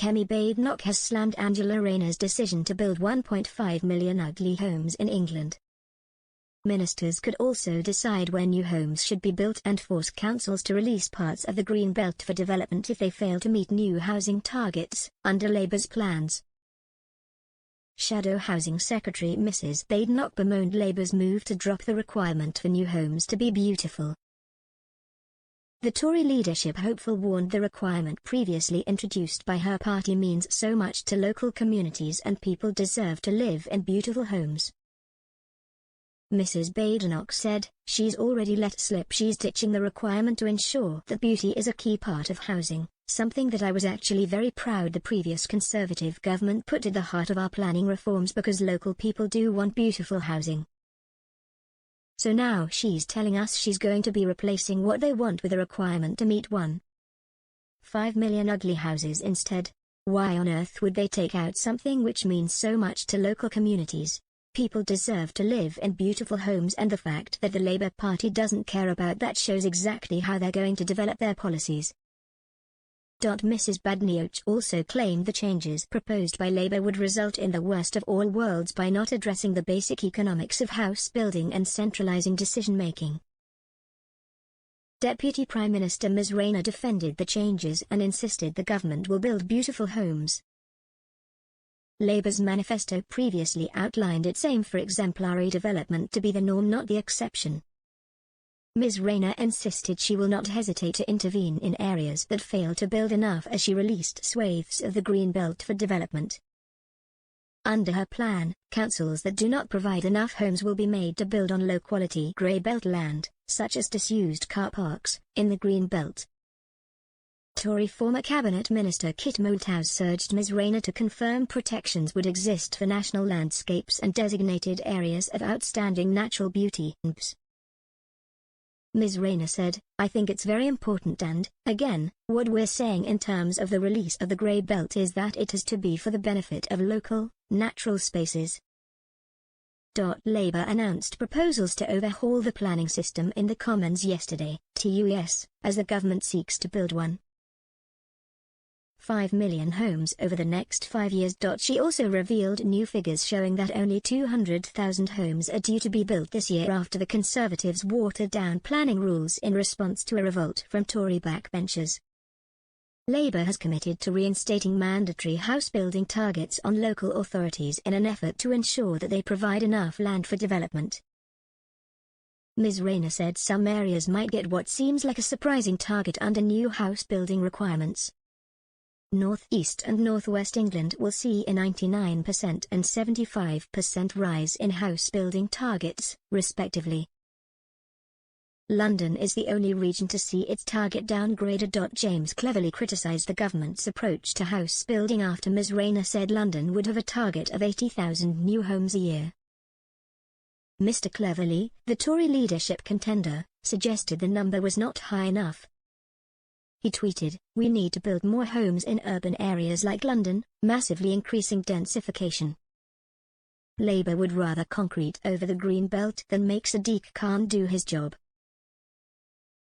Kemi Badenoch has slammed Angela Rayner's decision to build 1.5 million ugly homes in England. Ministers could also decide when new homes should be built and force councils to release parts of the Green Belt for development if they fail to meet new housing targets, under Labour's plans. Shadow Housing Secretary Mrs Badenoch bemoaned Labour's move to drop the requirement for new homes to be beautiful. The Tory leadership hopeful warned the requirement previously introduced by her party means so much to local communities and people deserve to live in beautiful homes. Mrs Badenoch said, she's already let slip she's ditching the requirement to ensure that beauty is a key part of housing, something that I was actually very proud the previous Conservative government put at the heart of our planning reforms because local people do want beautiful housing. So now she's telling us she's going to be replacing what they want with a requirement to meet 1.5 million ugly houses instead. Why on earth would they take out something which means so much to local communities? People deserve to live in beautiful homes, and the fact that the Labour Party doesn't care about that shows exactly how they're going to develop their policies. Mrs Badenoch also claimed the changes proposed by Labour would result in the worst of all worlds by not addressing the basic economics of house building and centralising decision-making. Deputy Prime Minister Ms Rayner defended the changes and insisted the government will build beautiful homes. Labour's manifesto previously outlined its aim for exemplary development to be the norm, not the exception. Ms Rayner insisted she will not hesitate to intervene in areas that fail to build enough as she released swathes of the Green Belt for development. Under her plan, councils that do not provide enough homes will be made to build on low-quality grey belt land, such as disused car parks, in the Green Belt. Tory former Cabinet Minister Kit Malthouse urged Ms Rayner to confirm protections would exist for national landscapes and designated areas of outstanding natural beauty. Ms Rayner said, I think it's very important and, again, what we're saying in terms of the release of the grey belt is that it is to be for the benefit of local, natural spaces. Labour announced proposals to overhaul the planning system in the Commons yesterday, as the government seeks to build 1.5 million homes over the next 5 years. She also revealed new figures showing that only 200,000 homes are due to be built this year after the Conservatives watered down planning rules in response to a revolt from Tory backbenchers. Labour has committed to reinstating mandatory house building targets on local authorities in an effort to ensure that they provide enough land for development. Ms Rayner said some areas might get what seems like a surprising target under new house building requirements. North East and North West England will see a 99% and 75% rise in house building targets, respectively. London is the only region to see its target downgraded. James cleverly criticised the government's approach to house building after Ms Rayner said London would have a target of 80,000 new homes a year. Mr Cleverly, the Tory leadership contender, suggested the number was not high enough. He tweeted, "We need to build more homes in urban areas like London, massively increasing densification." Labour would rather concrete over the Green Belt than make Sadiq Khan do his job.